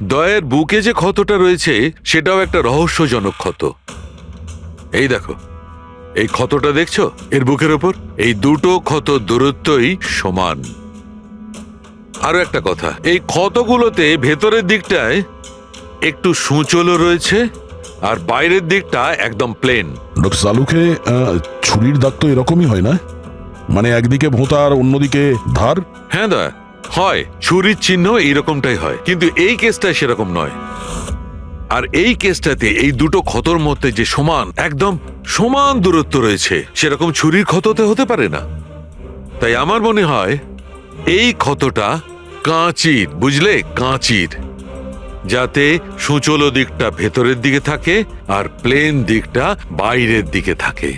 দয়ের বুকে যে ক্ষতটা রয়েছে সেটাও একটা রহস্যজনক ক্ষত। এই দেখো, এই ক্ষতটা দেখছো এর বুকের ওপর? এই দুটো ক্ষত দূরত্বই সমান। আরো একটা কথা, এই ক্ষতগুলোতে ভেতরের দিকটায় একটু সূচলও রয়েছে আর বাইরের দিকটা একদম প্লেন। ডক্টর সালুকে ছুরির দাগ তো এরকমই হয় না? মানে একদিকে ভোঁতা আর অন্যদিকে ধার? হ্যাঁ দা, হয় ছুরির চিহ্ন এইরকমটাই হয়, কিন্তু এই কেসটা সেরকম নয়। আর এই কেসটাতে এই দুটো ক্ষতর মধ্যে যে সমান, একদম সমান দূরত্ব রয়েছে, সেরকম ছুরির ক্ষততে হতে পারে না। তাই আমার মনে হয় এই ক্ষতটা কাঁচির, বুঝলে, কাঁচির, যাতে সূচল দিকটা ভেতরের দিকে থাকে আর প্লেন দিকটা বাইরের দিকে থাকে।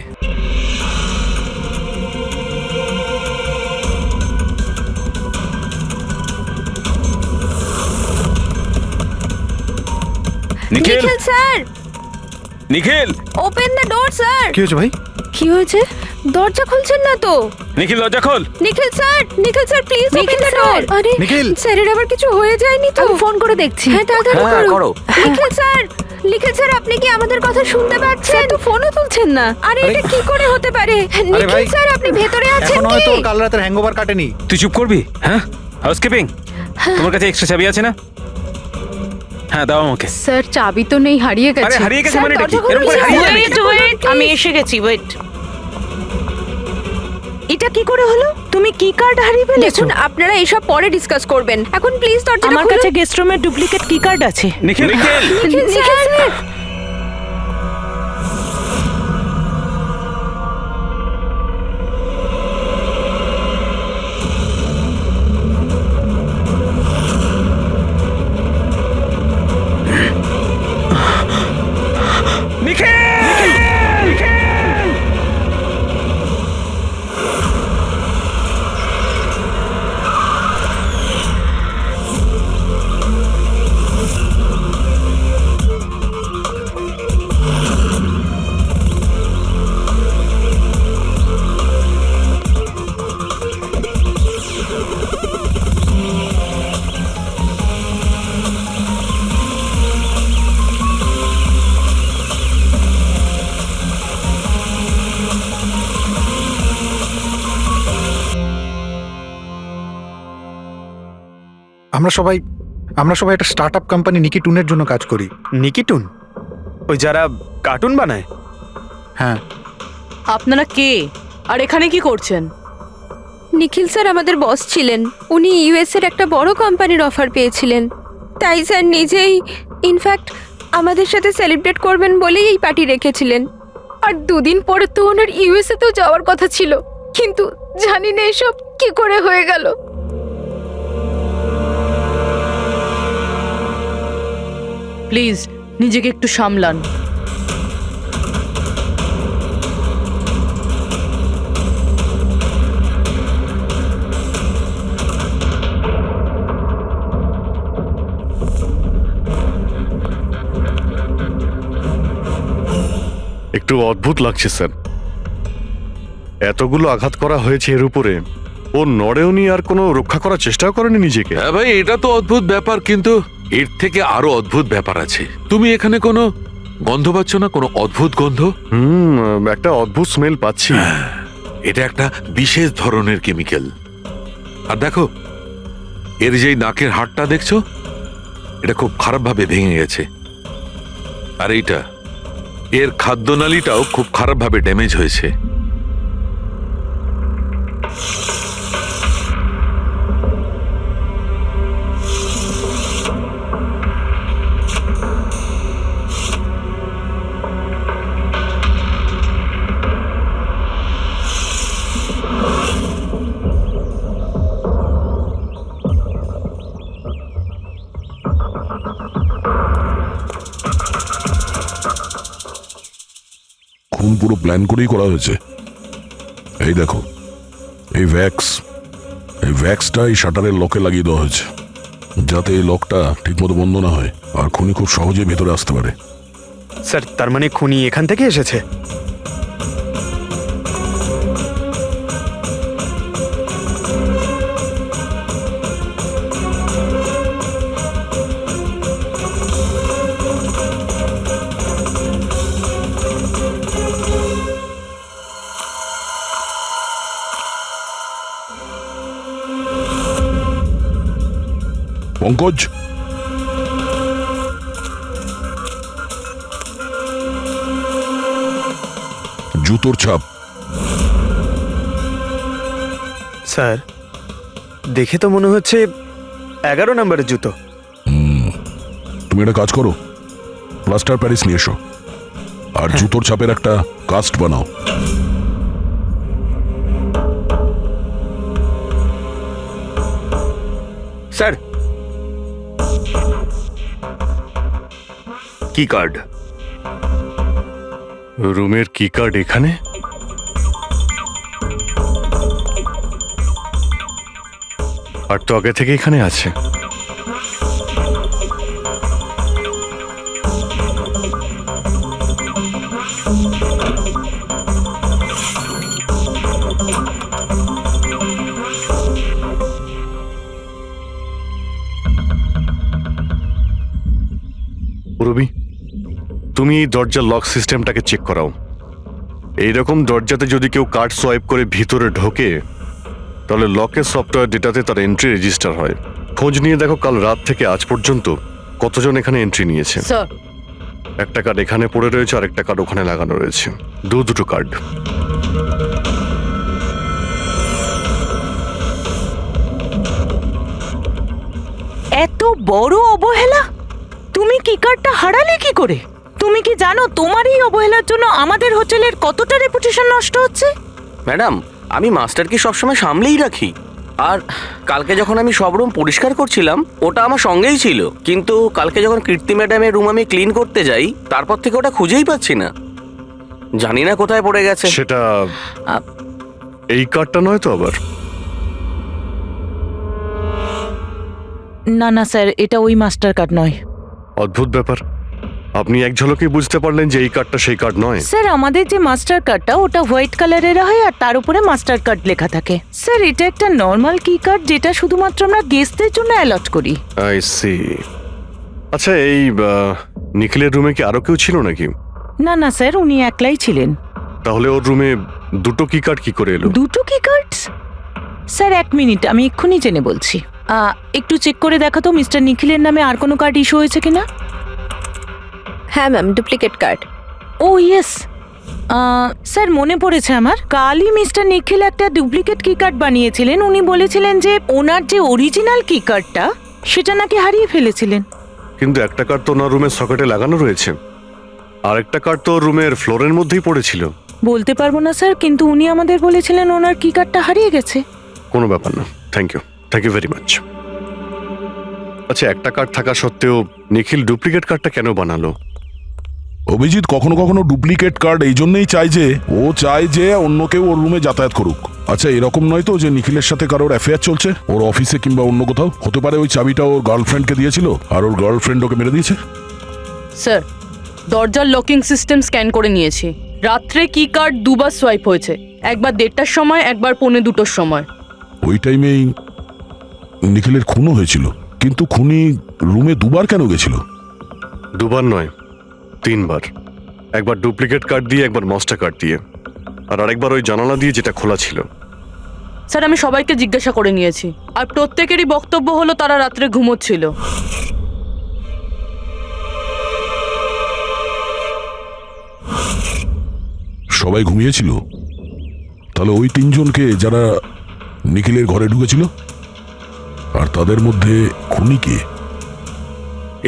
Nikhil Nikhil sir, Nikhil open the door sir. কি হয়েছে ভাই? কি হয়েছে? দরজা খুলছেন না তো? নিখিল দরজা খোল। Nikhil sir please open the door. আরে নিখিল! স্যারের আবার কিছু হয়ে যায়নি তো? আমি ফোন করে দেখছি। হ্যাঁ, তাড়াতাড়ি করো। নিখিল স্যার আপনি কি আমাদের কথা শুনতে পাচ্ছেন? তো ফোনও তুলছেন না। আরে এটা কি করে হতে পারে? নিখিল ভাই, স্যার আপনি ভেতরে আছেন এখন কি? হয়তো ওর কাল রাতের হ্যাংওভার কাটেনি। তুই চুপ করবি? হ্যাঁ, হাউসকিপিং, তোমার কাছে এক্সট্রা চাবি আছে না? হ্যাঁ, দাও আমাকে। স্যার চাবি তো নেই, হারিয়ে গেছে। আরে হারিয়ে গেছে স্যার, মানে এটা কি? দরজা খুলুন, এরকম করে স্যার। হারিয়ে যাবে নাকি? ওয়েট, আমি এসে গেছি। ওয়েট, এটা কি করে হলো? তুমি কি কার্ড হারিয়ে ফেলেছো? দেখুন আপনারা এইসব পরে ডিসকাস করবেন, এখন প্লিজ দরজাটা আমার খুলুন। কাছে গেস্ট রুমের ডুপ্লিকেট কি কার্ড আছে। নিখিল নিখিল নিখিল স্যার, আমরা সবাই একটা স্টার্টআপ কোম্পানি নিকিটুনের জন্য কাজ করি। নিকিটুন? ওই যারা কার্টুন বানায়? হ্যাঁ। আপনারা কে আর এখানে কি করছেন? নিখিল স্যার আমাদের বস ছিলেন। উনি ইউএস এর একটা বড় কোম্পানির অফার পেয়েছিলেন, তাই স্যার নিজেই ইনফ্যাক্ট আমাদের সাথে সেলিব্রেট করবেন বলেই এই পার্টি রেখেছিলেন। আর দুদিন পরে তো ওনার ইউএসএ তেও যাওয়ার কথা ছিল, কিন্তু জানি না এসব কি করে হয়ে গেল। প্লিজ নিজেকে একটু সামলান। একটু অদ্ভুত লাগছে স্যার, এতগুলো আঘাত করা হয়েছে এর উপরে, ও নড়েওনি আর কোনো রক্ষা করার চেষ্টাও করেনি নিজেকে। হ্যাঁ ভাই, এটা তো অদ্ভুত ব্যাপার, কিন্তু এর থেকে আরো অদ্ভুত ব্যাপার আছে। তুমি এখানে কোনো গন্ধ পাচ্ছ না? কোনো অদ্ভুত গন্ধ? একটা অদ্ভুত স্মেল পাচ্ছি। এটা একটা বিশেষ ধরনের কেমিক্যাল। আর দেখো, এর যেই নাকের হাড়টা দেখছো, এটা খুব খারাপভাবে ভেঙে গেছে। আর এইটা, এর খাদ্যনালীটাও খুব খারাপভাবে ড্যামেজ হয়েছে। খুন পুরো প্ল্যান করেই করা হয়েছে। এই দেখো, এই ভ্যাক্সটা এই শাটারের লকে লাগিয়ে দেওয়া হয়েছে, যাতে এই লকটা ঠিকমতো বন্ধ না হয় আর খুনি খুব সহজে ভেতরে আসতে পারে। স্যার, তার মানে খুনি এখান থেকে এসেছে? পঙ্কজ, জুতোর ছাপ। স্যার, দেখে তো মনে হচ্ছে 11 নম্বরের জুতো। তুমি একটা কাজ করো, প্লাস্টার প্যারিস নিয়ে এসো আর জুতোর ছাপের একটা কাস্ট বানাও। স্যার, কি কার্ড? রুমের কি কার্ড এখানে? আর তো আগে থেকে এখানে আছে। রবি, তুমি এই দরজার লক সিস্টেমটাকে চেক করাও। এইরকম দরজাতে যদি কেউ কার্ড সোয়াইপ করে ভিতরে ঢোকে তাহলে লকের সফটওয়্যার ডেটাতে তার এন্ট্রি রেজিস্টার হয়। খোঁজ নিয়ে দেখো কাল রাত থেকে আজ পর্যন্ত কতজন এখানে এন্ট্রি নিয়েছে। স্যার, একটা কার্ড এখানে পড়ে রয়েছে আর একটা কার্ড ওখানে লাগানো রয়েছে, দুটো কার্ড। এত বড় অবহেলা! তুমি কি কার্ডটা হারালে কি করে? তুমি কি জানো তোমার এই অবহেলার জন্য আমাদের হোটেলের কতটা রেপুটেশন নষ্ট হচ্ছে? ম্যাডাম, আমি মাস্টারকে সবসময় সামলেই রাখি। আর কালকে যখন আমি সব রুম পরিষ্কার করছিলাম ওটা আমার সঙ্গেই ছিল, কিন্তু কালকে যখন কীর্তি ম্যাডামের রুম আমি ক্লিন করতে যাই তারপর থেকে ওটা খুঁজেই পাচ্ছি না, জানি না কোথায় পড়ে গেছে। সেটা এই কার্ডটা নয় তো আবার? না না স্যার, এটা ওই মাস্টার কার্ড নয়। অদ্ভুত ব্যাপার, আপনি এক ঝলকেই বুঝতে পারলেন যে এই কার্ডটা সেই কার্ড নয়। স্যার, আমাদের যে মাস্টার কার্ডটা ওটা হোয়াইট কালারের হয় আর তার উপরে মাস্টার কার্ড লেখা থাকে। স্যার, এটা একটা নর্মাল কি কার্ড যেটা শুধুমাত্র আমরা গেস্টদের জন্য অ্যালট করি। I see. আচ্ছা, এই নিখিলের রুমে কি আরো কেউ ছিল নাকি? না না স্যার, উনি একলাই ছিলেন। তাহলে ওর রুমে দুটো কি কার্ড কি করে এলো? দুটো কি কার্ডস? স্যার, 1 মিনিট, আমি এক্ষুনি জেনে বলছি। একটু চেক করে দেখা তো মিস্টার নিখিলের নামে আর কোনো কার্ড ইস্যু হয়েছে কিনা। হ্যাঁ ম্যাম, ডুপ্লিকেট কার্ড। ও ইয়েস, স্যার মনে পড়েছে আমার। কালই মিস্টার নিখিল একটা ডুপ্লিকেট কি কার্ড বানিয়েছিলেন। উনি বলেছিলেন যে ওনার যে অরিজিনাল কি কার্ডটা সেটা নাকি হারিয়ে ফেলেছিলেন। কিন্তু একটা কার্ড তো ওনার রুমের সকেটে লাগানো রয়েছে, আর একটা কার্ড তো রুমের ফ্লোরের মধ্যেই পড়েছিল। বলতে পারবো না স্যার, কিন্তু উনি আমাদের বলেছিলেন ওনার কি কার্ডটা হারিয়ে গেছে। কোনো ব্যাপার না, থ্যাংক ইউ ভেরি মাচ। আচ্ছা, একটা কার্ড থাকা সত্ত্বেও নিখিল ডুপ্লিকেট কার্ডটা কেন বানালো? অভিজিৎ কখনো কখনো ডুপ্লিকেট কার্ড এই জন্যই চায় যে ও চায় যে অন্য কেউ ওর রুমে যাতায়াত করুক। আচ্ছা, এরকম নয় তো যে নিখিলের সাথে কারোর অ্যাফেয়ার চলছে ওর অফিসে কিংবা অন্য কোথাও? হতে পারে ওই চাবিটা ওর গার্লফ্রেন্ডকে দিয়েছিল আর ওর গার্লফ্রেন্ড ওকে মেরে দিয়েছে। স্যার, দরজার লকিং সিস্টেম স্ক্যান করে নিয়েছি। রাত্রে কি কার্ড দুবার সোয়াইপ হয়েছে, একবার 1:30টার সময়, একবার 1:45টার সময়। ওই টাইমেই নিখিলের খুনও হয়েছিল, কিন্তু খুনি রুমে দুবার কেন গেছিল? দুবার নয়, 3 বার। একবার ডুপ্লিকেট কার্ড দিয়ে, একবার মাস্টার কার্ড দিয়ে, আর আরেকবার ওই জানালা দিয়ে যেটা খোলা ছিল। স্যার, আমি সবাইকে জিজ্ঞাসা করে নিয়েছি, আর প্রত্যেকেরই বক্তব্য হলো তারা রাত্রে ঘুমোচ্ছিল। সবাই ঘুমিয়েছিল? তাহলে ওই 3 জনকে যারা নিখিলের ঘরে ঢুকেছিল, আর তাদের মধ্যে খুনি কে?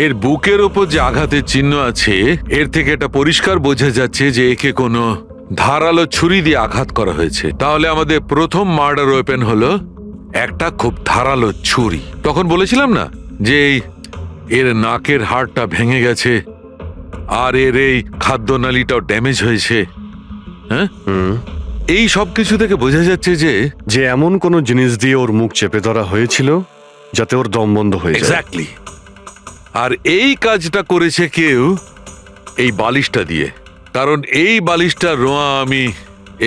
এর বুকের ওপর যে আঘাতের চিহ্ন আছে এর থেকে এটা পরিষ্কার বোঝা যাচ্ছে যে একে কোনো ধারালো ছুরি দিয়ে আঘাত করা হয়েছে। তাহলে আমাদের প্রথম মার্ডার ওয়েপেন হলো একটা খুব ধারালো ছুরি। তখন বলেছিলাম না যে এর নাকের হাড়টা ভেঙে গেছে আর এর এই খাদ্যনালীটাও ড্যামেজ হয়েছে। হ্যাঁ, এই সব কিছু থেকে বোঝা যাচ্ছে যে এমন কোনো জিনিস দিয়ে ওর মুখ চেপে ধরা হয়েছিল যাতে ওর দম বন্ধ হয়ে যায়। এক্স্যাক্টলি। আর এই কাজটা করেছে কেউ এই বালিশটা দিয়ে, কারণ এই বালিশটা রোয়া আমি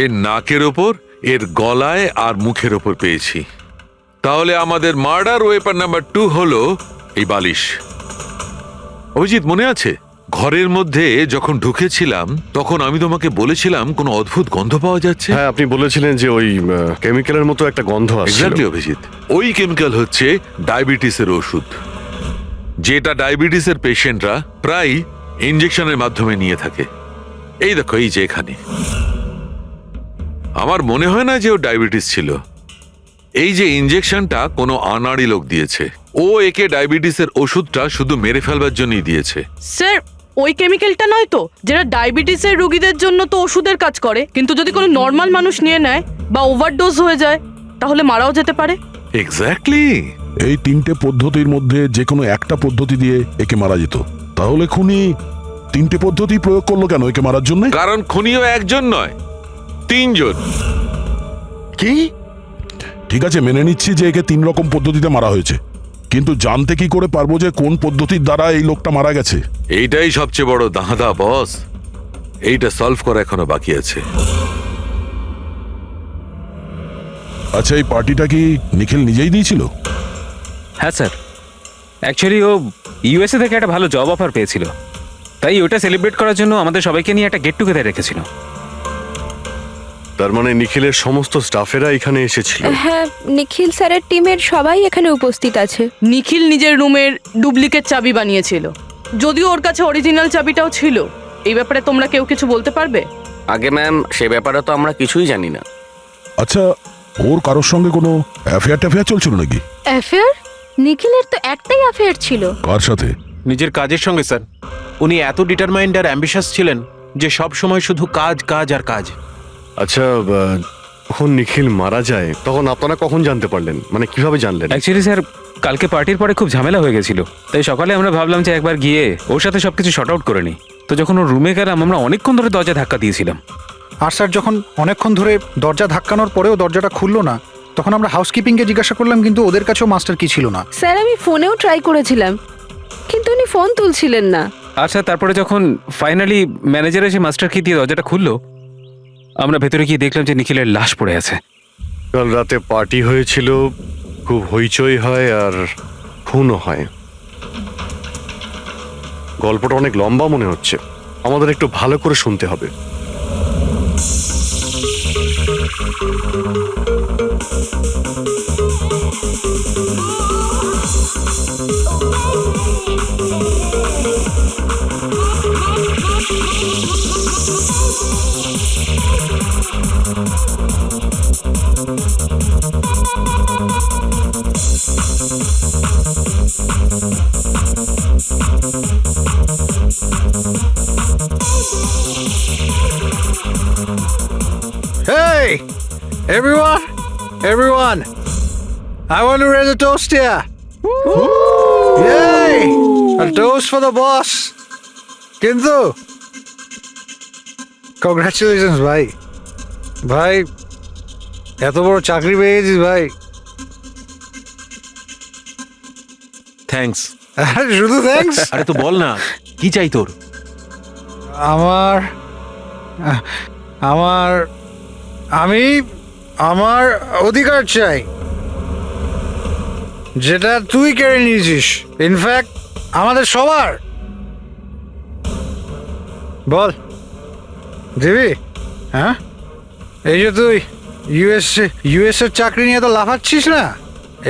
এর নাকের ওপর, এর গলায় আর মুখের ওপর পেয়েছি। তাহলে আমাদের মার্ডার ওয়েপন নাম্বার 2 হলো এই বালিশ। অভিজিৎ, মনে আছে ঘরের মধ্যে যখন ঢুকেছিলাম তখন আমি তোমাকে বলেছিলাম কোনো অদ্ভুত গন্ধ পাওয়া যাচ্ছে? হ্যাঁ, আপনি বলেছিলেন যে ওই কেমিক্যালের মতো একটা গন্ধ আসছে। এক্স্যাক্টলি অভিজিৎ, ওই কেমিক্যাল হচ্ছে ডায়াবেটিসের ওষুধ। যেটা ডায়াবেটিসের পেশেন্টরা প্রায় ইনজেকশনের মাধ্যমে নিয়ে থাকে। এই দেখো, এই যে এখানে। আমার মনে হয় না যে ও ডায়াবেটিস ছিল। এই যে ইনজেকশনটা কোনো আনাড়ি লোক দিয়েছে। ও একে ডায়াবেটিসের ওষুধটা শুধু মেরে ফেলবার জন্যই দিয়েছে। স্যার ওই কেমিক্যালটা নয় তো, যেটা ডায়াবেটিসের রোগীদের জন্য তো ওষুধের কাজ করে, কিন্তু যদি কোনো নর্মাল মানুষ নিয়ে নেয় বা ওভারডোজ হয়ে যায় তাহলে মারাও যেতে পারে। এক্স্যাক্টলি। এই 3টে পদ্ধতির মধ্যে যে কোনো একটা পদ্ধতি দিয়ে একে মারা যেত। তাহলে খুনি 3টে পদ্ধতি প্রয়োগ করলো কেন একে মারার জন্য? কারণ খুনিও একজন নয়, 3 জন। কি? ঠিক আছে, মেনে নিচ্ছি যে একে 3 রকম পদ্ধতিতে মারা হয়েছে, কিন্তু জানতে কি করে পারবো যে কোন পদ্ধতির দ্বারা এই লোকটা মারা গেছে? এইটাই সবচেয়ে বড় দাঁদা বস। এইটা সলভ করা এখনো বাকি আছে। আচ্ছা, এই পার্টিটা কি নিখিল নিজেই দিয়েছিল? হ্যাঁ স্যার, অ্যাকচুয়ালি ও ইউএসএ থেকে একটা ভালো জব অফার পেয়েছিল, তাই ওটা সেলিব্রেট করার জন্য আমাদের সবাইকে নিয়ে একটা গেট টুগেদার রেখেছিল। তার মানে নিখিলের সমস্ত স্টাফেরা এখানে এসেছিল। হ্যাঁ, নিখিল স্যারের টিমের সবাই এখানে উপস্থিত আছে। নিখিল নিজের রুমের ডুপ্লিকেট চাবি বানিয়েছিল, যদিও ওর কাছে অরিজিনাল চাবিটাও ছিল। এই ব্যাপারে তোমরা কেউ কিছু বলতে পারবে? আগে ম্যাম, সে ব্যাপারে তো আমরা কিছুই জানি না। আচ্ছা, ওর কারোর সঙ্গে কোনো অ্যাফেয়ার চলছিল নাকি? অ্যাফেয়ার? নিখিলের তো একটাই অ্যাফেয়ার ছিল। কার সাথে? নিজের কাজের সঙ্গে স্যার। উনি এত ডিটারমাইন্ড আর অ্যাম্বিশাস ছিলেন যে সব সময় শুধু কাজ কাজ আর কাজ। আচ্ছা, যখন নিখিল মারা যায় তখন আপনারা কখন জানতে পারলেন? মানে কিভাবে জানলেন? অ্যাকচুয়ালি স্যার, কালকে পার্টির পরে খুব ঝামেলা হয়ে গেছিল, তাই সকালে আমরা ভাবলাম যে একবার গিয়ে ওর সাথে সবকিছু শর্ট আউট করে নিই। তো যখন ওর রুমে গেলাম, আমরা অনেকক্ষণ ধরে দরজা ধাক্কা দিয়েছিলাম। আর স্যার, যখন অনেকক্ষণ ধরে দরজা ধাক্কানোর পরেও দরজাটা খুললো না, তখন আমরা হাউসকিপিংকে জিজ্ঞাসা করলাম, কিন্তু ওদের কাছেও মাস্টার কি ছিল না। স্যার, আমি ফোনেও ট্রাই করেছিলাম, কিন্তু উনি ফোন তুলছিলেন না। আচ্ছা, তারপরে যখন ফাইনালি ম্যানেজার এসে মাস্টার কি দিয়ে দরজাটা খুললো, আমরা ভেতরে গিয়ে দেখলাম যে নিখিলের লাশ পড়ে আছে। কাল রাতে পার্টি হয়েছিল, খুব হইচই হয় আর খুনও হয়। গল্পটা অনেক লম্বা মনে হচ্ছে, আমাদের একটু ভালো করে শুনতে হবে। Hey, everyone, I want to raise a toast here. Yay! A toast for the boss. কিন্তু কংগ্রাচুলেশনস ভাই। ভাই, এত বড় চাকরি পেয়েছিস ভাই। থ্যাঙ্কস। শুধু থ্যাঙ্কস? আরে তো বল না, কি চাই তোর? আমি আমার অধিকার চাই, যেটা তুই কেড়ে নিয়েছিস, ইনফ্যাক্ট আমাদের সবার। বল দিবি? হ্যাঁ, এই যে তুই ইউএস এর চাকরি নিয়ে তো লাফাচ্ছিস না,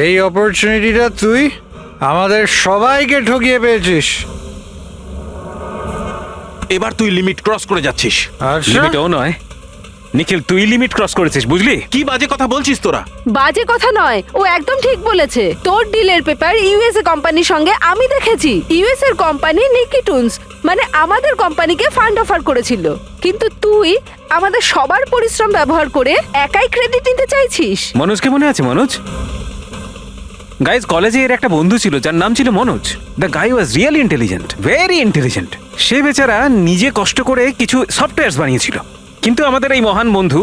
এই অপরচুনিটিটা তুই আমাদের সবাইকে ঠকিয়ে পেয়েছিস। এবার তুই লিমিট ক্রস করে যাচ্ছিস। আচ্ছা, লিমিটও নয় নিখিল, তুই লিমিট ক্রস করেছিস, বুঝলি? কি বাজে কথা বলছিস তোরা? বাজে কথা নয়, ও একদম ঠিক বলেছে। তোর ডিলের পেপার ইউএসএ কোম্পানির সঙ্গে আমি দেখেছি। ইউএস এর কোম্পানি নিকিটুনস, মানে আমাদের কোম্পানিকে ফান্ড অফার করেছিল, কিন্তু তুই আমাদের সবার পরিশ্রম ব্যবহার করে একাই ক্রেডিট নিতে চাইছিস। মনোজকে মনে আছে? মনোজ গাইজ, কলেজে এর একটা বন্ধু ছিল যার নাম ছিল Manoj. The guy was really intelligent, very intelligent. সে বেচারা নিজে কষ্ট করে কিছু সফটওয়্যার বানিয়েছিল, কিন্তু আমাদের এই মহান বন্ধু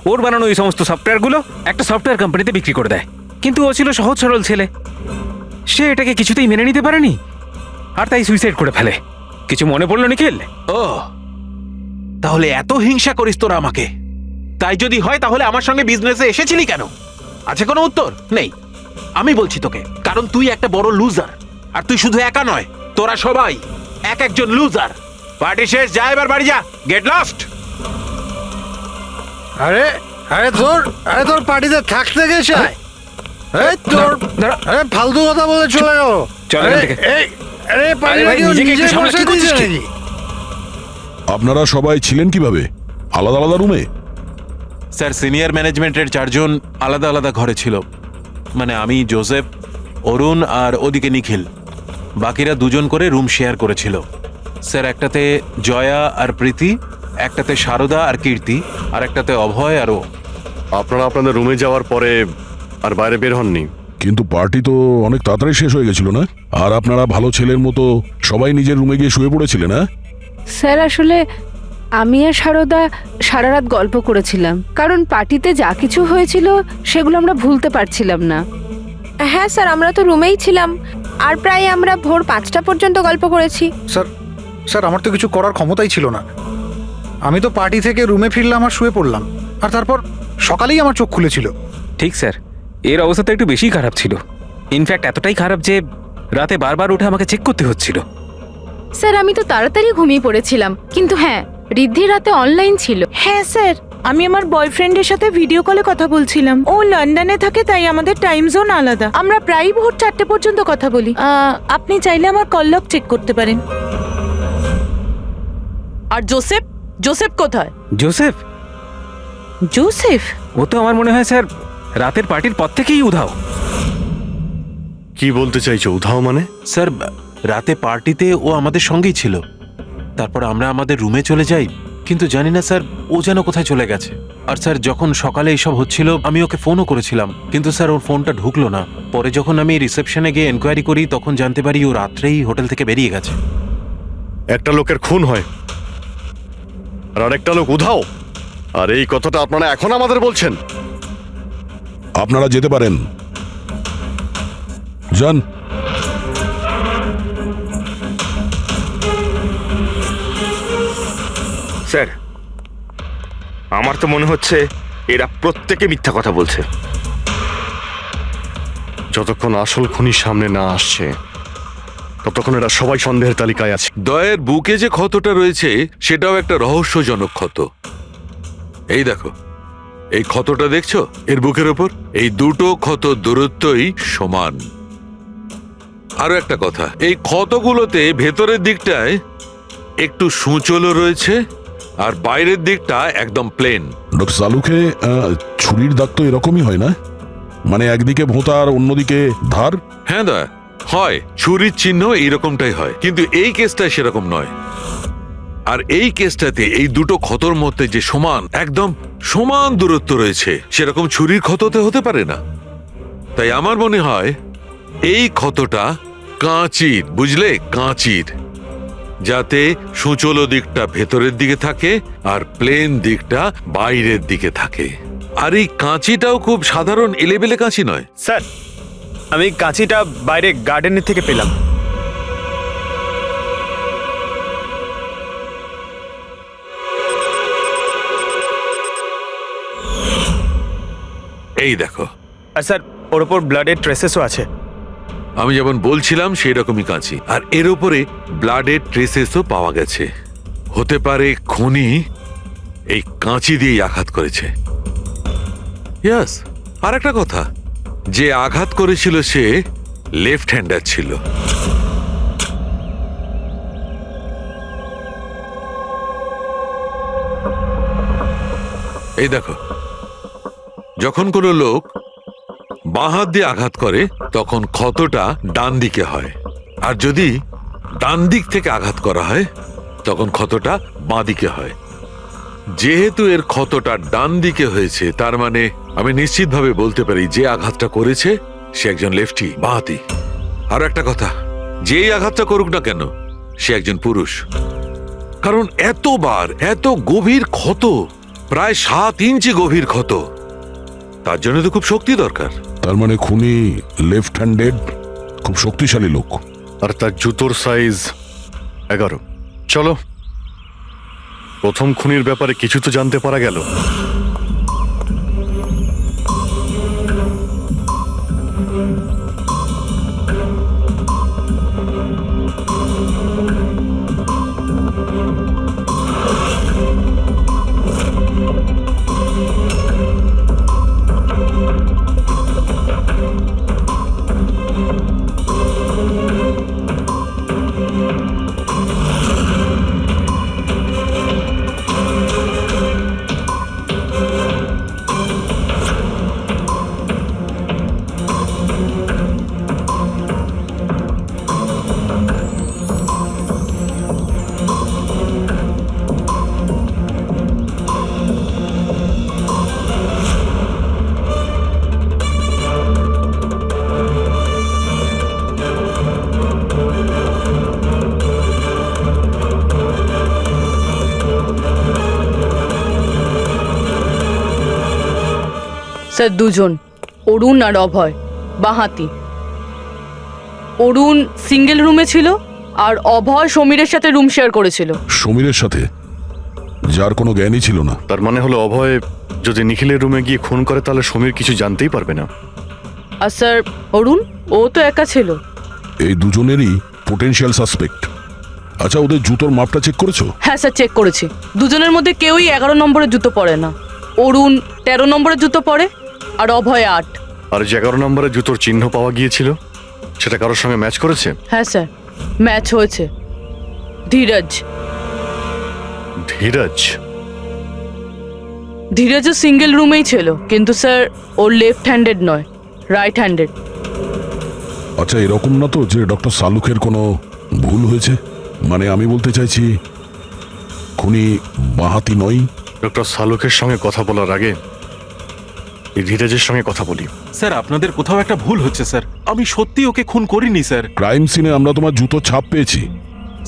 ওর বানানো এই সমস্ত সফটওয়্যারগুলো একটা সফটওয়্যার কোম্পানিতে বিক্রি করে দেয়। কিন্তু ও ছিল সহজ সরল ছেলে, সে এটাকে কিছুতেই মেনে নিতে পারেনি আর তাই সুইসাইড করে ফেলে। কিছু মনে পড়লো নিখিল? ও, তাহলে এত হিংসা করিস তোরা আমাকে? তাই যদি হয় তাহলে আমার সঙ্গে বিজনেসে এসেছিলি কেন? আছে কোনো উত্তর নেই? আমি বলছি তোকে, কারণ তুই একটা বড় লুজার। আর তুই শুধু একা নয়, তোরা সবাই এক একজন লুজার। পার্টি শেষ, যা এবার বাড়ি যা, গেট লস্ট। আরে তোর পার্টিতে থাকতে গেছে, এই তোর, আরে ফালতু কথা বলে চলে গেল। চল এখান থেকে। আরে পারি ভাই, নিজেকে একটু সামলা, কি করছিস কি? আপনারা সবাই ছিলেন কিভাবে আলাদা আলাদা রুমে? স্যার সিনিয়র ম্যানেজমেন্টের 4 জন আলাদা আলাদা ঘরে ছিল, মানে আমি, জোসেফ, অরুণ আর ওদিকে নিখিল। বাকিরা 2 জন করে রুম শেয়ার করেছিল। স্যার একটাতে জয়া আর প্রীতি, একটাতে সারদা আর কীর্তি, আর একটাতে অভয় আর ও। আপনারা আপনাদের রুমে যাওয়ার পরে আর বাইরে বের হননি? কিন্তু পার্টি তো অনেক তাড়াতাড়ি শেষ হয়ে গেছিল না? আর আপনারা ভালো ছেলের মতো সবাই নিজের রুমে গিয়ে শুয়ে পড়েছিলেন, না? স্যার আসলে আমি আর সারদা সারা রাত গল্প করেছিলাম, কারণ পার্টিতে যা কিছু হয়েছিল সেগুলো আমরা ভুলতে পারছিলাম না। হ্যাঁ স্যার, আমরা তো রুমেই ছিলাম আর প্রায় আমরা ভোর 5টা পর্যন্ত গল্প করেছি। স্যার আমার তো কিছু করার ক্ষমতাই ছিল না। আমি তো পার্টি থেকে রুমে ফিরলাম আর শুয়ে পড়লাম, আর তারপর সকালেই আমার চোখ খুলেছিল। ঠিক স্যার, এর অবস্থা তো একটু বেশি খারাপ ছিল। ইনফ্যাক্ট এতটাই খারাপ যে রাতে বারবার উঠে আমাকে চেক করতে হচ্ছিল। স্যার আমি তো তাড়াতাড়ি ঘুমিয়ে পড়েছিলাম, কিন্তু হ্যাঁ রিদ্ধি রাতে অনলাইন ছিল। হ্যাঁ স্যার, আমি আমার বয়ফ্রেন্ডের সাথে ভিডিও কলে কথা বলছিলাম। ও লন্ডনে থাকে, তাই আমাদের টাইম জোন আলাদা। আমরা প্রায় ভোর 4টে পর্যন্ত কথা বলি। আপনি চাইলে আমার কল লগ চেক করতে পারেন। আর জোসেফ, জোসেফ কোথায়? জোসেফ? জোসেফ? ও তো আমার মনে হয় স্যার রাতের পার্টির পর থেকেই উধাও। কি বলতে চাইছো উধাও মানে? স্যার রাতে পার্টিতে ও আমাদের সঙ্গেই ছিল, তারপর আমরা আমাদের রুমে চলে যাই, কিন্তু জানি না স্যার ও যেন কোথায় চলে গেছে। আর স্যার যখন সকালে এইসব হচ্ছিল আমি ওকে ফোনও করেছিলাম, কিন্তু স্যার ওর ফোনটা ঢুকলো না। পরে যখন আমি রিসেপশনে গিয়ে এনকোয়ারি করি তখন জানতে পারি ও রাত্রেই হোটেল থেকে বেরিয়ে গেছে। একটা লোকের খুন হয় আর আরেকটা লোক উধাও, আর এই কথাটা আপনারা এখন আমাদের বলছেন? আপনারা যেতে পারেন, যান। স্যার আমার তো মনে হচ্ছে এরা প্রত্যেকে মিথ্যা কথা বলছে। যতক্ষণ আসল খুনি সামনে না আসছে ততক্ষণ এরা সবাই সন্দেহের তালিকায় আছে। দয়ের বুকে যে ক্ষতটা রয়েছে সেটাও একটা রহস্যজনক ক্ষত। এই দেখো, এই ক্ষতটা দেখছো এর বুকের ওপর? এই দুটো ক্ষত দূরত্বই সমান। আরো একটা কথা, এই ক্ষতগুলোতে ভেতরের দিকটায় একটু সূচলও রয়েছে আর বাইরের দিকটা একদম প্লেন। ডক্টর সালুকে ছুরির দাগ তো এরকমই হয় না? মানে একদিকে ভোঁতা আর অন্যদিকে ধার? হ্যাঁ দয়া, হয় ছুরির চিহ্ন এইরকমটাই হয়, কিন্তু এই কেসটা সেরকম নয়। আর এই কেসটাতে এই দুটো ক্ষতর মধ্যে যে সমান, একদম সমান দূরত্ব রয়েছে, সেরকম ছুরির ক্ষততে হতে পারে না। তাই আমার মনে হয় এই ক্ষতটা কাঁচির, বুঝলে, কাঁচির, যাতে সূচলো দিকটা ভেতরের দিকে থাকে আর প্লেন দিকটা বাইরের দিকে থাকে। আর এই কাঁচিটাও খুব সাধারণ এলেবেলে কাঁচি নয়। স্যার আমি কাঁচিটা বাইরে গার্ডেনের থেকে পেলাম। এই দেখো, আর স্যার ওর ওপর ব্লাডের ট্রেসেসও আছে। আমি যেমন বলছিলাম সেই রকমই কাঁচি, আর এর উপরে ব্লাডের ট্রেসেসও পাওয়া গেছে। হতে পারে খুনি এই কাঁচি দিয়েই আঘাত করেছে। ইয়াস, আর একটা কথা, যে আঘাত করেছিল সে লেফট হ্যান্ডার ছিল। এই দেখো, যখন কোনো লোক বাঁ হাত দিয়ে আঘাত করে তখন ক্ষতটা ডান দিকে হয়, আর যদি ডান দিক থেকে আঘাত করা হয় তখন ক্ষতটা বাঁ দিকে হয়। যেহেতু এর ক্ষতটা ডান দিকে হয়েছে, তার মানে আমি নিশ্চিতভাবে বলতে পারি যে আঘাতটা করেছে সে একজন লেফটি, বাঁহাতি। আর একটা কথা, যেই আঘাতটা করুক না কেন সে একজন পুরুষ, কারণ এতবার, এত গভীর ক্ষত, প্রায় 7 ইঞ্চি গভীর ক্ষত, তার জন্য তো খুব শক্তি দরকার। তার মানে খুনি লেফট হ্যান্ডেড, খুব শক্তিশালী লোক। আর তার জুতোর সাইজ 11। চলো, প্রথম খুনির ব্যাপারে কিছু তো জানতে পারা গেল। স্যার দুজন, অরুণ আর অভয়, বাঁহাতি। অরুণ সিঙ্গেল রুমে ছিল আর অভয় সমীরের সাথে রুম শেয়ার করেছিল। সমীরের সাথে, যার কোনো জ্ঞানই ছিল না। তার মানে হলো অভয় যদি নিখিলের রুমে গিয়ে খুন করে তাহলে সমীর কিছু জানতেই পারবে না। আর স্যার অরুণ, ও তো একা ছিল। এই দুজনেরই পোটেনশিয়াল সাসপেক্ট। আচ্ছা, ওদের জুতোর মাপটা চেক করেছো? হ্যাঁ স্যার, চেক করেছি। দুজনের মধ্যে কেউই 11 নম্বরের জুতো পরে না। অরুণ 13 নম্বরের জুতো পরে আর অভয় 8। আর যে 11 নম্বরের জুতোর চিহ্ন পাওয়া গিয়েছিল সেটা কারোর সঙ্গে ম্যাচ করেছে? হ্যাঁ স্যার, ম্যাচ হয়েছে। ধীরজ। ধীরজ? ধীরজও সিঙ্গেল রুমেই ছিল, কিন্তু স্যার ওর লেফট হ্যান্ডেড নয়, রাইট হ্যান্ডেড। আচ্ছা, এরকম না তো যে ডক্টর সালুকের কোনো ভুল হয়েছে? মানে আমি বলতে চাইছি, খুনি বাঁহাতি নয়। ডক্টর সালুকের সঙ্গে কথা বলার আগে এই ধীরজের সঙ্গে কথা বলি। স্যার আপনাদের কোথাও একটা ভুল হচ্ছে স্যার, আমি সত্যি ওকে খুন করিনি স্যার। ক্রাইম সিনে আমরা তোমার জুতোর ছাপ পেয়েছি।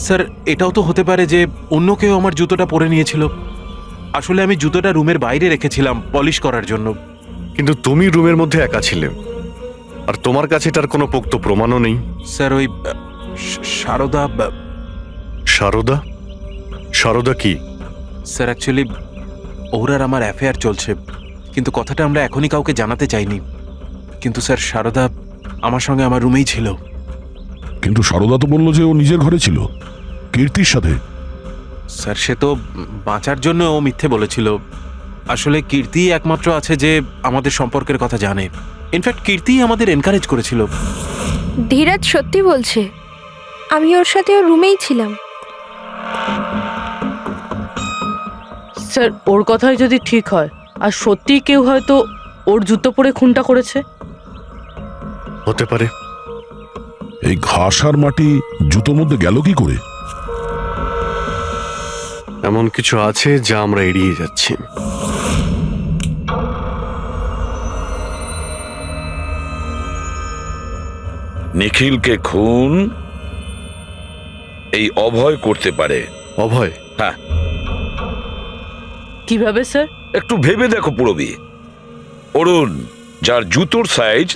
স্যার এটাও তো হতে পারে যে অন্য কেউ আমার জুতোটা পরে নিয়েছিল। আসলে আমি জুতোটা রুমের বাইরে রেখেছিলাম পলিশ করার জন্য। কিন্তু তুমি রুমের মধ্যে একা ছিলে আর তোমার কাছে তার কোনো পোক্ত প্রমাণও নেই। স্যার ওই সারদা। সারদা? সারদা কি? স্যার অ্যাকচুয়ালি ওর আর আমার অ্যাফেয়ার চলছে, কিন্তু কথাটা আমরা এখনই কাউকে জানাতে চাইনি। কিন্তু স্যার সারদা আমার সঙ্গে আমার রুমেই ছিল। কিন্তু সারদা তো বললো যে ও নিজের ঘরে ছিল কীর্তির সাথে। স্যার সে তো বাঁচার জন্য ও মিথ্যে বলেছিল। আসলে কীর্তি একমাত্র আছে যে আমাদের সম্পর্কের কথা জানে। ইনফ্যাক্ট কীর্তি আমাদের এনকারেজ করেছিল। ধীরাজ সত্যি বলছে, আমি ওর সাথে ওর রুমেই ছিলাম। স্যার ওর কথাই যদি ঠিক হয় আর সত্যিই কেউ হয়তো ওর জুতো পরে খুনটা করেছে। হতে পারে। এই ঘাস আর মাটি জুতোর মধ্যে গেল কি করে? এমন কিছু আছে যা আমরা এড়িয়ে যাচ্ছি। নিখিলকে খুন এই অভয় করতে পারে। অভয়? হ্যাঁ। কিভাবে স্যার? একটু ভেবে দেখো পুরবি। অরুণ, যার জুতোর সাইজ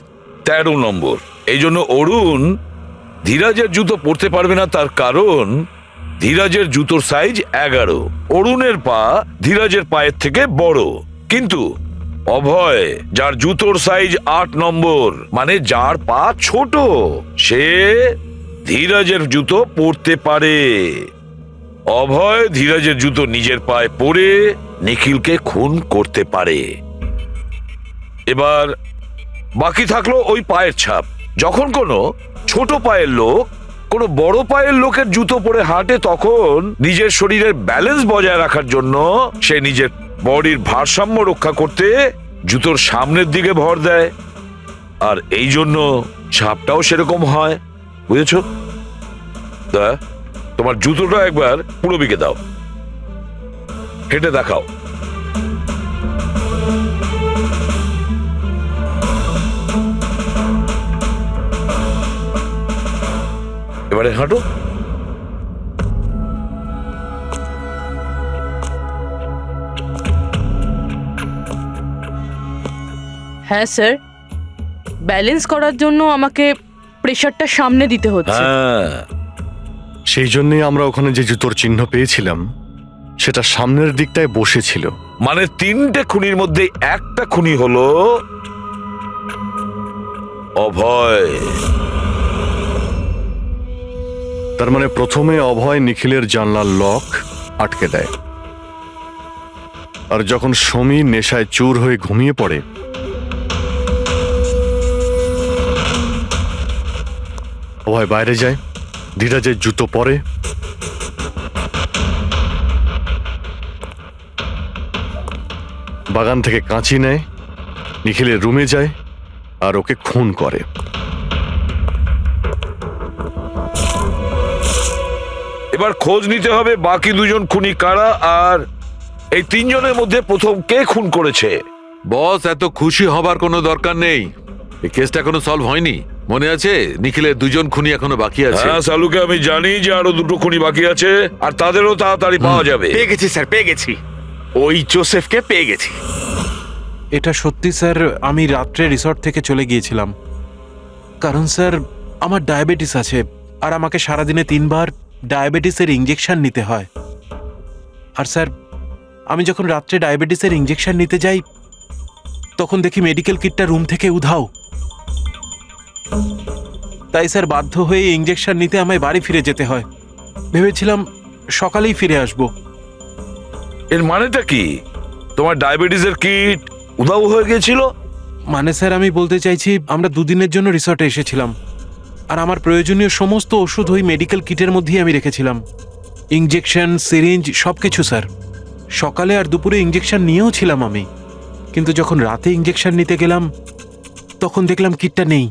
13 নম্বর, এই জন্য অরুণ ধীরাজের জুতো পরতে পারবে না। তার কারণ ধীরাজের জুতোর সাইজ 11। অরুণের পা ধীরাজের পায়ের থেকে বড়। কিন্তু অভয়, যার জুতোর সাইজ 8 নম্বর, মানে যার পা ছোট, সে ধীরাজের জুতো পরতে পারে। অভয় ধীরাজের জুতো নিজের পায়ে পরে নিখিলকে খুন করতে পারে। এবার বাকি থাকলো ওই পায়ের ছাপ। যখন কোনো ছোট পায়ের লোক কোনো বড় পায়ের লোকের জুতো পরে হাঁটে, তখন নিজের শরীরের ব্যালেন্স বজায় রাখার জন্য সে নিজের বডির ভারসাম্য রক্ষা করতে জুতোর সামনের দিকে ভর দেয়। আর এই জন্য ছাপটাও সেরকম হয়। বুঝেছো? তোমার জুতোটা একবার পুরবিকে দাও, হেঁটে দেখাও। এবারে হাঁটো। হ্যাঁ স্যার, ব্যালেন্স করার জন্য আমাকে প্রেশারটা সামনে দিতে হচ্ছে। হ্যাঁ, সেই জন্যই আমরা ওখানে যে জুতোর চিহ্ন পেয়েছিলাম সেটা সামনের দিকটায় বসেছিল। মানে 3টে খুনির মধ্যে একটা খুনি হলো অভয়। তার মানে প্রথমে অভয় নিখিলের জানলার লক আটকে দেয়, আর যখন সমীর নেশায় চুর হয়ে ঘুমিয়ে পড়ে, অভয় বাইরে যায়, ধীরাজের জুতো পরে, বাগান থেকে কাঁচি নেয়, নিখিলের রুমে যায় আর ওকে খুন করে। এবার খোঁজ নিতে হবে বাকি 2জন খুনি কারা, আর এই 3 জনের মধ্যে প্রথম কে খুন করেছে। বস, এত খুশি হবার কোনো দরকার নেই। এই কেসটা এখনো সলভ হয়নি। মনে আছে নিখিলের 2জন খুনি এখনো বাকি আছে। হ্যাঁ সালুকে, আমি জানি যে আরো 2টো খুনি বাকি আছে, আর তাদেরও তাড়াতাড়ি পাওয়া যাবে। পেয়ে গেছি স্যার, পেয়ে গেছি। ওই জোসেফকে পেয়ে গেছি। এটা সত্যি স্যার, আমি রাত্রে রিসর্ট থেকে চলে গিয়েছিলাম। কারণ স্যার আমার ডায়াবেটিস আছে, আর আমাকে সারাদিনে 3 বার ডায়াবেটিসের ইঞ্জেকশন নিতে হয়। আর স্যার আমি যখন রাত্রে ডায়াবেটিসের ইঞ্জেকশন নিতে যাই তখন দেখি মেডিকেল কিটটা রুম থেকে উধাও। তাই স্যার বাধ্য হয়ে ইঞ্জেকশন নিতে আমায় বাড়ি ফিরে যেতে হয়। ভেবেছিলাম সকালেই ফিরে আসব। এর মানেটা কি? তোমার ডায়াবেটিসের কিট উধাও হয়ে গিয়েছিল? মানে স্যার আমি বলতে চাইছি আমরা 2 দিনের জন্য রিসর্টে এসেছিলাম, আর আমার প্রয়োজনীয় সমস্ত ওষুধ ওই মেডিকেল কিটের মধ্যেই আমি রেখেছিলাম। ইঞ্জেকশন, সিরিঞ্জ সবকিছু স্যার। সকালে আর দুপুরে ইঞ্জেকশন নিয়েও ছিলাম আমি, কিন্তু যখন রাতে ইঞ্জেকশন নিতে গেলাম তখন দেখলাম কিটটা নেই।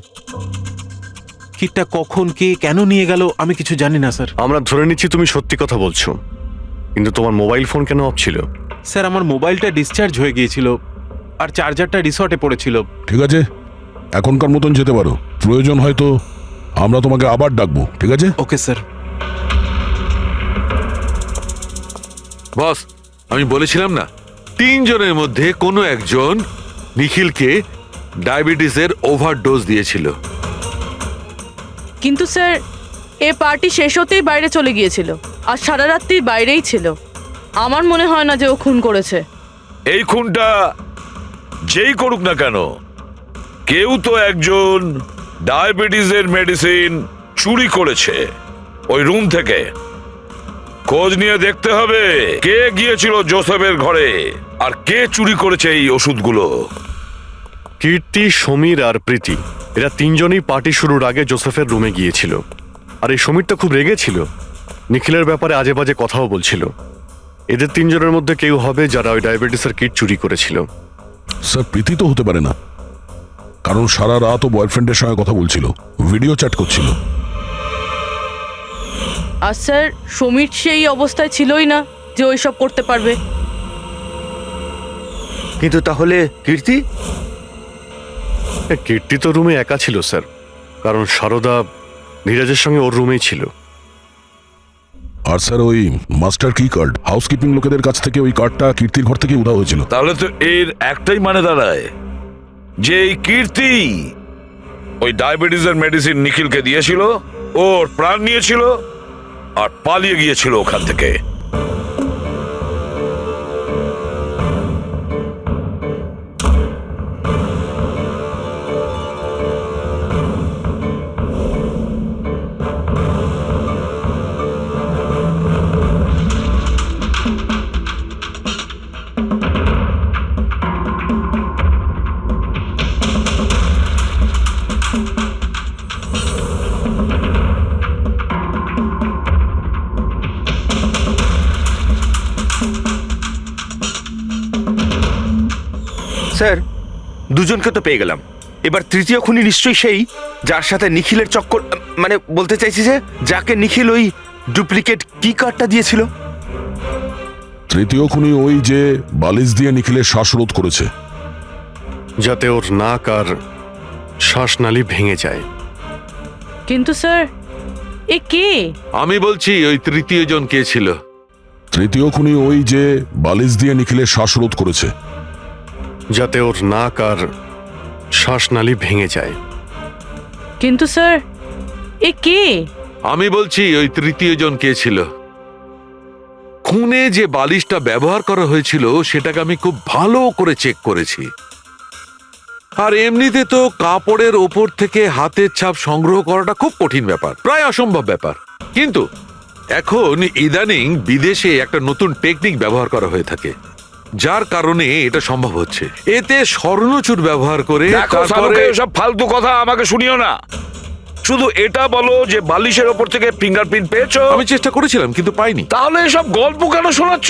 কিটটা কখন কে কেন নিয়ে গেল আমি কিছু জানি না স্যার। আমরা ধরে নিচ্ছি তুমি সত্যি কথা বলছো, কিন্তু তোমার মোবাইল ফোন কেন অফ ছিল? স্যার আমার মোবাইলটা ডিসচার্জ হয়ে গিয়েছিল, আর চার্জারটা রিসর্টে পড়েছিল। ঠিক আছে, এখনকার মতন যেতে পারো। প্রয়োজন হয়তো আমরা তোমাকে আবার ডাকবো, ঠিক আছে? Okay sir. বস, আমি বলেছিলাম না 3 জনের মধ্যে কোনো একজন নিখিলকে ডায়াবেটিসের ওভারডোজ দিয়েছিল। কিন্তু স্যার এ পার্টি শেষ হতেই বাইরে চলে গিয়েছিল, আর সারা রাত্রি বাইরেই ছিল। আমার মনে হয় না যে ও খুন করেছে। এই খুনটা যেই করুক না কেন, কেউ তো একজন ডায়াবেটিসের মেডিসিন চুরি করেছে ওই রুম থেকে। খোঁজ নিয়ে দেখতে হবে কে গিয়েছিল জোসেফের ঘরে আর কে চুরি করেছে এই ওষুধগুলো। কীর্তি, সমীর আর প্রীতি এরা 3 জনই পার্টি শুরুর আগে জোসেফের রুমে গিয়েছিল। আর এই সমীরটা খুব রেগেছিল, নিখিলের ব্যাপারে আজে বাজে কথাও বলছিল। এদের 3 জনের মধ্যে কেউ হবে যারা ওই ডায়াবেটিসের কিট চুরি করেছিল। স্যার, প্রীতি তো হতে পারে না, কারণ সারা রাত ও বয়ফ্রেন্ডের সঙ্গে কথা বলছিল, ভিডিও চ্যাট করছিল। আর স্যার সমীর সেই অবস্থায় ছিলই না যে ওইসব করতে পারবে। কিন্তু তাহলে কীর্তি? কীর্তি তো রুমে একা ছিল স্যার, কারণ সারদা ধীরাজের সঙ্গে ওর রুমেই ছিল। আর স্যার ওই মাস্টার কি কার্ড, হাউসকিপিং লোকেদের কাছ থেকে ওই কার্ডটা কীর্তির ঘর থেকে উধাও হয়েছিল। তাহলে তো এর একটাই মানে দাঁড়ায় যে এই কীর্তি ওই ডায়াবেটিসের মেডিসিন নিখিলকে দিয়েছিল, ওর প্রাণ নিয়েছিল আর পালিয়ে গিয়েছিল ওখান থেকে। স্যার, 2 জনকে তো পেয়ে গেলাম। এবার তৃতীয় খুনি নিশ্চয়ই সেই যার সাথে নিখিলের চক্কর, মানে বলতে চাইছি যে যাকে নিখিল ওই ডুপ্লিকেট কি কার্ডটা দিয়েছিল। তৃতীয় খুনি ওই যে বালিশ দিয়ে নিখিলের শ্বাসরোধ করেছে, যাতে ওর নাক আর শ্বাসনালী ভেঙে যায়। কিন্তু স্যার এ কে? আমি বলছি ওই তৃতীয় জন কে ছিল। তৃতীয় খুনি ওই যে বালিশ দিয়ে নিখিলের শ্বাসরোধ করেছে, যাতে ওর নাক আর শ্বাসনালী ভেঙে যায়। কিন্তু স্যার এ কে? আমি বলছি ওই তৃতীয় জন কে ছিল। খুনে যে বালিশটা ব্যবহার করা হয়েছিল সেটাকে আমি খুব ভালো করে চেক করেছি। আর এমনিতে তো কাপড়ের ওপর থেকে হাতের ছাপ সংগ্রহ করাটা খুব কঠিন ব্যাপার, প্রায় অসম্ভব ব্যাপার। কিন্তু এখন ইদানিং বিদেশে একটা নতুন টেকনিক ব্যবহার করা হয়ে থাকে, যার কারণে এটা সম্ভব হচ্ছে। এতে স্বর্ণচুর ব্যবহার করে দেখো সালুকে, সব ফালতু কথা আমাকে শুনিও না। শুধু এটা বলো যে বালিশের ওপর থেকে ফিঙ্গারপ্রিন্ট পেয়েছো। আমি চেষ্টা করেছিলাম কিন্তু পাইনি। তাহলে এসব গল্প কেন শোনাচ্ছ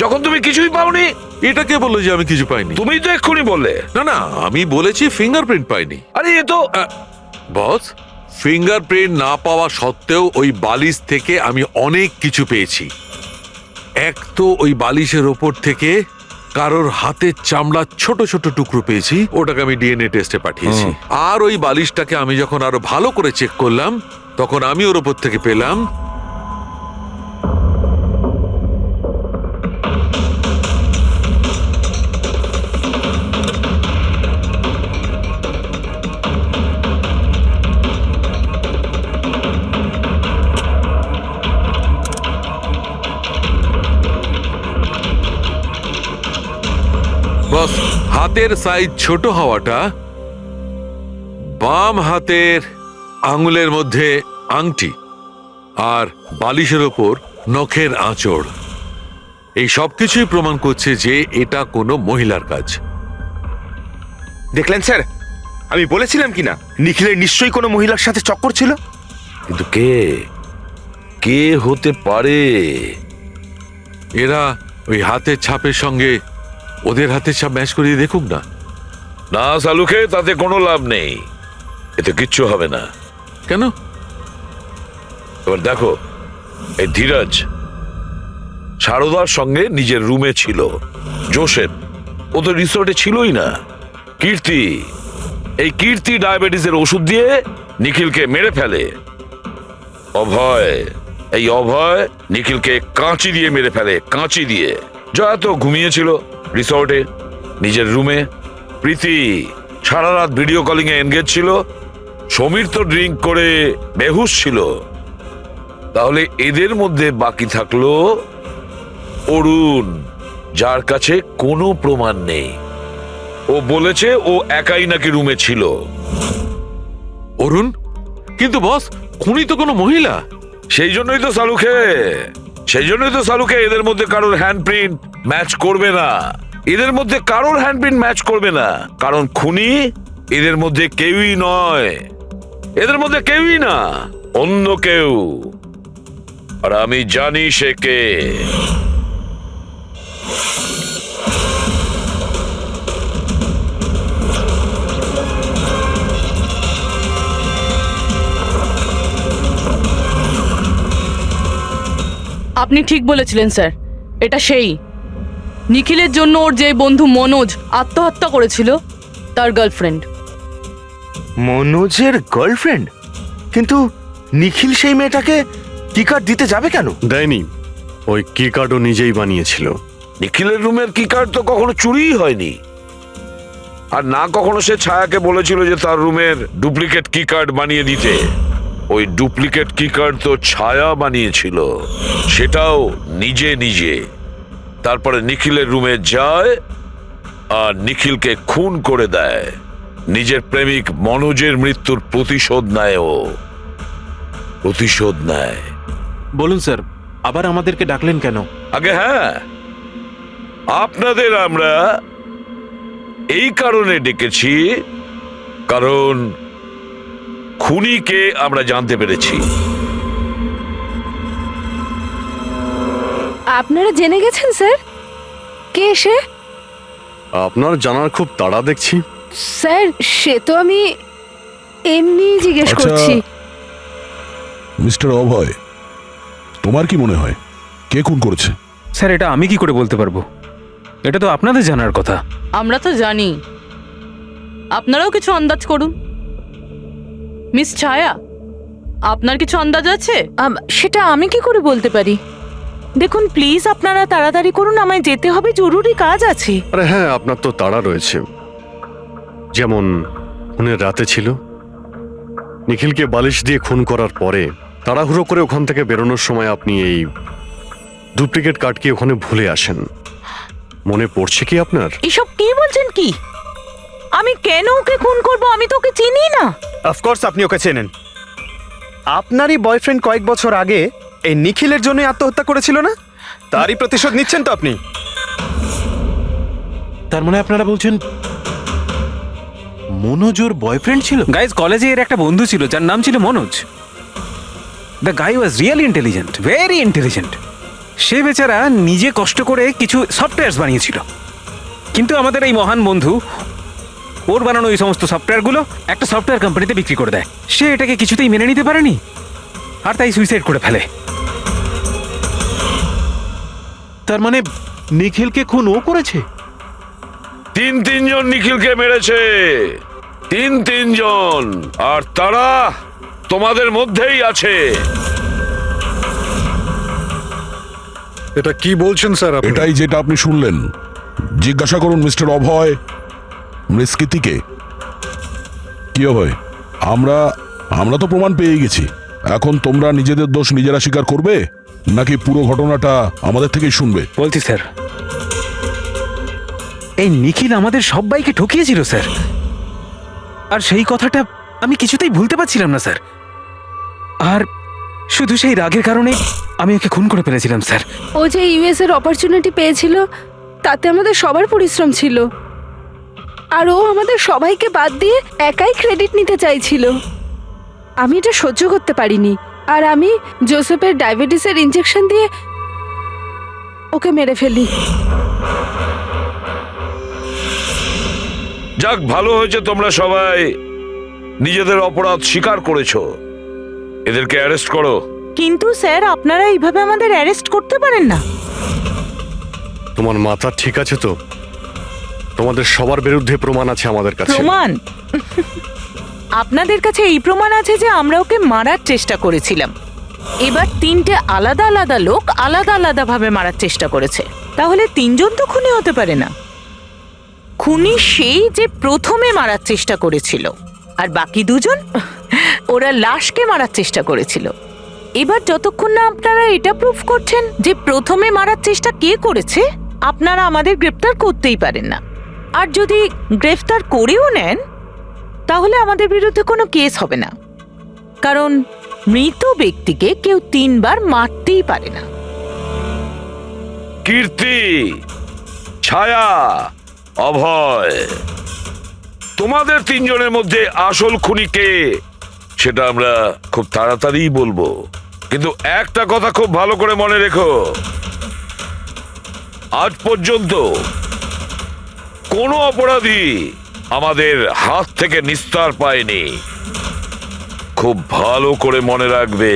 যখন তুমি কিছুই পাওনি? এটা কে বললো যে আমি কিছু পাইনি? তুমি তো এক্ষুনি বললে। না না, আমি বলেছি ফিঙ্গারপ্রিন্ট পাইনি। আরে এ তো বস, ফিঙ্গারপ্রিন্ট না পাওয়া সত্ত্বেও ওই বালিশ থেকে আমি অনেক কিছু পেয়েছি। এক তো ওই বালিশের ওপর থেকে কারোর হাতের চামড়ার ছোট ছোট টুকরো পেয়েছি, ওটাকে আমি ডিএনএ টেস্টে পাঠিয়েছি। আর ওই বালিশটাকে আমি যখন আরো ভালো করে চেক করলাম তখন আমি ওর ওপর থেকে পেলাম হাতের সাইজ ছোট হওয়াটা, বাম হাতের আঙুলের মধ্যে আংটি আর বালিশের ওপর নখের আঁচড়, এই সবকিছুই প্রমাণ করছে যে এটা কোনো মহিলার কাজ। দেখলেন স্যার, আমি বলেছিলাম কি না নিখিলের নিশ্চয়ই কোনো মহিলার সাথে চক্কর ছিল। কিন্তু কে কে হতে পারে? এরা ওই হাতের ছাপের সঙ্গে ওদের হাতের ছাপ ম্যাচ করিয়ে দেখুক না। না সালুকে, তাতে কোনো লাভ নেই, এতে কিচ্ছু হবে না। কেন? এবার দেখো, এই ধীরাজ সারদার সঙ্গে নিজের রুমে ছিল, জোসেফ ও তো রিসোর্টে ছিলই না, কীর্তি, এই কীর্তি ডায়াবেটিসের ওষুধ দিয়ে নিখিলকে মেরে ফেলে, অভয়, এই অভয় নিখিলকে কাঁচি দিয়ে মেরে ফেলে, কাঁচি দিয়ে। জয়া তো ঘুমিয়েছিল রিসর্টে নিজের রুমে, প্রীতি সারা রাত ভিডিও কলিং এ এনগেজ ছিল, সমীর তো ড্রিঙ্ক করে বেহুশ ছিল। তাহলে এদের মধ্যে বাকি থাকলো অরুণ, যার কাছে কোনো প্রমাণ নেই। ও বলেছে ও একাই নাকি রুমে ছিল। অরুণ? কিন্তু বস, খুনি তো কোনো মহিলা। সেই জন্যই তো সালুকে এদের মধ্যে কারোর হ্যান্ডপ্রিন্ট ম্যাচ করবে না, এদের মধ্যে কারোর হ্যান্ডপ্রিন্ট ম্যাচ করবে না, কারণ খুনি এদের মধ্যে কেউই নয়, এদের মধ্যে কেউই না, অন্য কেউ। আর আমি জানি সে কে। আপনি ঠিক বলেছিলেন স্যার, এটা সেই নিখিলের জন্য ওর যে বন্ধু মনোজ আত্মহত্যা করেছিল তার গার্লফ্রেন্ড। মনোজের গার্লফ্রেন্ড? কিন্তু নিখিল সেই মেয়েটাকে কি কার্ড দিতে যাবে কেন? দেয়নি, ওই কি কার্ডও নিজেই বানিয়েছিল। নিখিলের রুমের কি কার্ড তো কখনো চুরিই হয়নি, আর না কখনো সে ছায়াকে বলেছিল যে তার রুমের ডুপ্লিকেট কি কার্ড বানিয়ে দিতে। ওই ডুপ্লিকেট কি কার্ড তো ছায়া বানিয়েছিল, সেটাও নিজে নিজে। তারপরে নিখিলের রুমে যায় আর নিখিলকে খুন করে দেয়। নিজের প্রেমিক মনোজের মৃত্যুর প্রতিশোধ নেয়, ও প্রতিশোধ নেয়। বলুন স্যার, আবার আমাদেরকে ডাকলেন কেন? আগে হ্যাঁ, আপনাদের আমরা এই কারণে ডেকেছি, কারণ খুনিকে আমরা জানতে পেরেছি। আপনারা জেনে গেছেন স্যার? কে সে? আপনার জানার খুব তাড়া দেখছি। স্যার, সে তো আমি এমনি জিজ্ঞেস আচ্ছা, করছি। মিস্টার অভয়, তোমার কি মনে হয় কে খুন করেছে? স্যার, এটা আমি কি করে বলতে পারবো? এটা তো আপনাদের জানার কথা। আমরা তো জানি, আপনারাও কিছু আন্দাজ করুন। মিস ছায়া, আপনার কিছু আন্দাজ আছে? সেটা আমি কি করে বলতে পারি? দেখুন প্লিজ, আপনারা তাড়াতাড়ি করুন, আমায় যেতে হবে, জরুরি কাজ আছে। আরে হ্যাঁ, আপনার তো তাড়া রয়েছে। যেমন খুনের রাতে ছিল, নিখিলকে বালিশ দিয়ে খুন করার পরে তাড়াহুড়ো করে ওখান থেকে বেরোনোর সময় আপনি এই ডুপ্লিকেট কার্ডকে ওখানে ভুলে আসেন। মনে পড়ছে কি আপনার? এসব কি বলছেন কি? আমি কেন ওকে খুন করব? আমি তো ওকে চিনি না। অফকোর্স আপনি ওকে চেনেন। আপনারই বয়ফ্রেন্ড কয়েক বছর আগে এই নিখিলের জন্য আত্মহত্যা করেছিল না? তারই প্রতিশোধ নিচ্ছেন তো আপনি? তার মানে আপনারা বলছেন মনোজ ওর বয়ফ্রেন্ড ছিল? গাইজ, কলেজে এর একটা বন্ধু ছিল যার নাম ছিল Manoj. The guy was really intelligent, very intelligent. সে বেচারা নিজে কষ্ট করে কিছু সফটওয়্যার বানিয়েছিল, কিন্তু আমাদের এই মহান বন্ধু ওর বানানো এই সমস্ত সফটওয়্যারগুলো একটা সফটওয়্যার কোম্পানিতে বিক্রি করে দেয়। সে এটাকে কিছুতেই মেনে নিতে পারেনি, আর তাই সুইসাইড করে ফেলে। তার মানে নিখিলকে খুন ও করেছে? তিনজন নিখিলকে মেরেছে, তিনজন, আর তারা তোমাদের মধ্যেই আছে। এটা কি বলছেন স্যার আপনি? এটাই যেটা আপনি শুনলেন। জিজ্ঞাসা করুন মিস্টার অভয় মৃস্কৃতিকে। কি অভয়, আমরা তো প্রমাণ পেয়ে গেছি। এখন তোমরা নিজেদের দোষ নিজেরা স্বীকার করবে, নাকি পুরো ঘটনাটা আমাদের থেকেই শুনবে? বলছি স্যার, এই নিখিল আমাদের সবাইকে ঠকিয়েছিল স্যার, আর সেই কথাটা আমি কিছুতেই ভুলতে পারছিলাম না স্যার। আর শুধু সেই রাগের কারণে আমি ওকে খুন করে ফেলেছিলাম স্যার। ও যে ইউএস এর অপরচুনিটি পেয়েছিল তাতে আমাদের সবার পরিশ্রম ছিল, আর ও আমাদের সবাইকে বাদ দিয়ে একাই ক্রেডিট নিতে চাইছিল। আমি এটা সহ্য করতে পারিনি, আর আমি জোসেফের ডায়াবেটিসের ইনজেকশন দিয়ে ওকে মেরে ফেলি। যাক, ভালো হয়েছে তোমরা সবাই নিজেদের অপরাধ স্বীকার করেছো। এদেরকে অ্যারেস্ট করো। কিন্তু স্যার আপনারা এইভাবে আমাদের অ্যারেস্ট করতে পারেন না। তোমার মাথা ঠিক আছে তো? তোমাদের সবার বিরুদ্ধে প্রমাণ আছে আমাদের কাছে। প্রমাণ? আপনাদের কাছে এই প্রমাণ আছে যে আমরা ওকে মারার চেষ্টা করেছিলাম। এবার 3টে আলাদা আলাদা লোক আলাদা আলাদা ভাবে মারার চেষ্টা করেছে, তাহলে 3জন তো খুনি হতে পারে না। খুনি সেই যে প্রথমে মারার চেষ্টা করেছিল, আর বাকি 2জন ওরা লাশকে মারার চেষ্টা করেছিল। এবার যতক্ষণ না আপনারা এটা প্রুফ করছেন যে প্রথমে মারার চেষ্টা কে করেছে, আপনারা আমাদের গ্রেফতার করতেই পারেন না। আর যদি গ্রেফতার করেও নেন তাহলে আমাদের বিরুদ্ধে কোনো কেস হবে না, কারণ মৃত ব্যক্তিকে কেউ 3 বার মারতেই পারে না। কীর্তি, ছায়া, অভয়, তোমাদের 3 জনের মধ্যে আসল খুনি কে সেটা আমরা খুব তাড়াতাড়ি বলবো। কিন্তু একটা কথা খুব ভালো করে মনে রেখো, আজ পর্যন্ত কোনো অপরাধী আমাদের হাত থেকে নিস্তার পায়নি। খুব ভালো করে মনে রাখবে।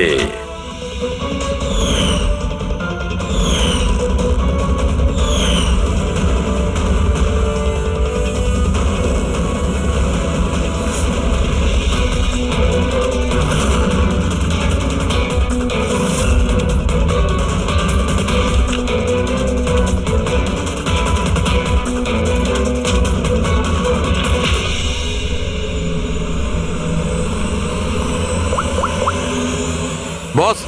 বস,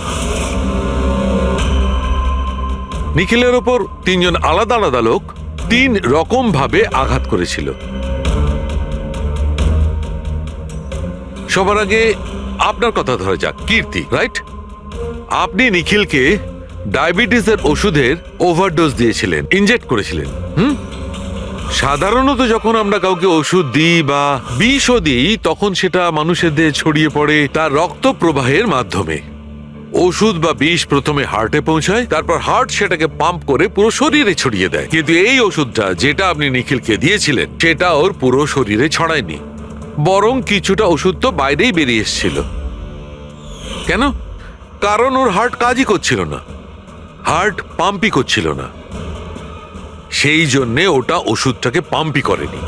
নিখিলের ওপর 3 জন আলাদা আলাদা লোক 3 রকম ভাবে আঘাত করেছিল। সবার আগে আপনার কথা ধরা যাক, কীর্তি, রাইট? আপনি নিখিলকে ডায়াবেটিসের ওষুধের ওভারডোজ দিয়েছিলেন, ইনজেক্ট করেছিলেন। সাধারণত যখন আমরা কাউকে ওষুধ দিই বা বিষও দিই তখন সেটা মানুষের দেহে ছড়িয়ে পড়ে তার রক্ত প্রবাহের মাধ্যমে। ওষুধ বা বিষ প্রথমে হার্টে পৌঁছায়, তারপর হার্ট সেটাকে পাম্প করে পুরো শরীরে ছড়িয়ে দেয়। কিন্তু এই ওষুধটা যেটা আপনি নিখিলকে দিয়েছিলেন সেটা ওর পুরো শরীরে ছড়ায়নি, বরং কিছুটা ওষুধ তো বাইরেই বেরিয়ে এসেছিল। কেন? কারণ ওর হার্ট কাজই করছিল না, হার্ট পাম্পই করছিল না, সেই জন্যে ওটা ওষুধটাকে পাম্পই করেনি।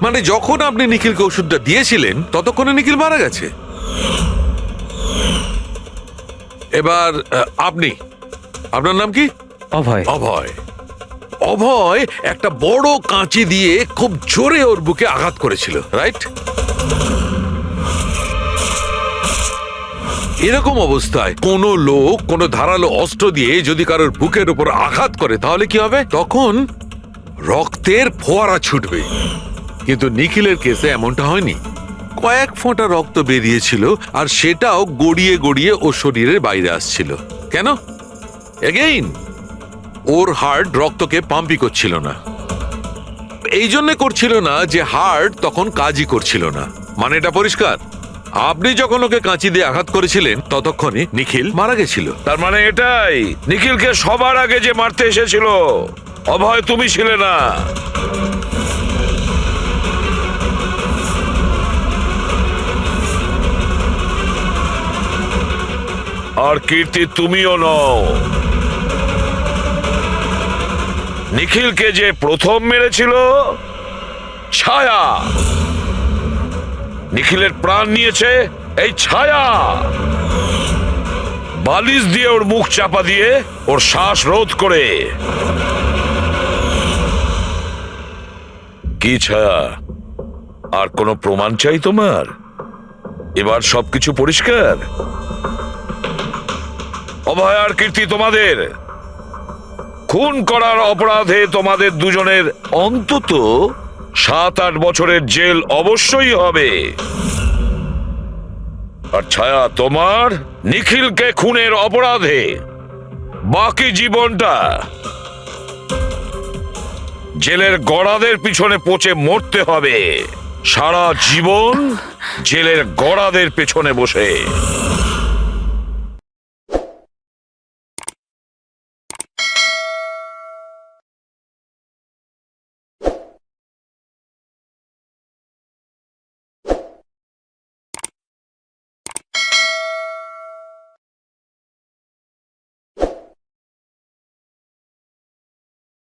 মানে যখন আপনি নিখিলকে ওষুধটা দিয়েছিলেন ততক্ষণে নিখিল মারা গেছে। এবার আপনি, আপনার নাম কি? অভয়। অভয়। অভয় একটা বড় কাঁচি দিয়ে খুব জোরে ওর বুকে আঘাত করেছিল, রাইট? এরকম অবস্থায় কোনো লোক কোনো ধারালো অস্ত্র দিয়ে যদি কারোর বুকের উপর আঘাত করে তাহলে কি হবে? তখন রক্তের ফোয়ারা ছুটবে। কিন্তু নিখিলের কেসে এমনটা হয়নি। কয়েক ফোঁটা রক্ত বেরিয়েছিল, আর সেটাও গড়িয়ে গড়িয়ে ওর শরীরের বাইরে আসছিল। কেন? এগেইন ওর হার্ট রক্তকে পাম্পই করছিল না। এই জন্য করছিল না যে হার্ট তখন কাজই করছিল না। মানে এটা পরিষ্কার, আপনি যখন ওকে কাঁচি দিয়ে আঘাত করেছিলেন ততক্ষণে নিখিল মারা গেছিল। তার মানে এটাই, নিখিলকে সবার আগে যে মারতে এসেছিল অভয় তুমি ছিলে না। আর কীর্তি তুমিও নও। নিখিলকে যে প্রথম মেরেছিল ছায়া, নিখিলের প্রাণ নিয়েছে এই ছায়া। বালিশ দিয়ে ওর মুখ চাপা দিয়ে ওর শ্বাস রোধ করে। কি ছায়া, আর কোনো প্রমাণ চাই তোমার? এবার সবকিছু পরিষ্কার। অভয় আর কীর্তি, তোমাদের খুন করার অপরাধে তোমাদের দুজনের অন্তত 7-8 বছরের জেল অবশ্যই হবে। আর ছায়া, তোমার নিখিলকে খুনের অপরাধে বাকি জীবনটা জেলের গড়াদের পিছনে পচে মরতে হবে। সারা জীবন জেলের গড়াদের পেছনে বসে।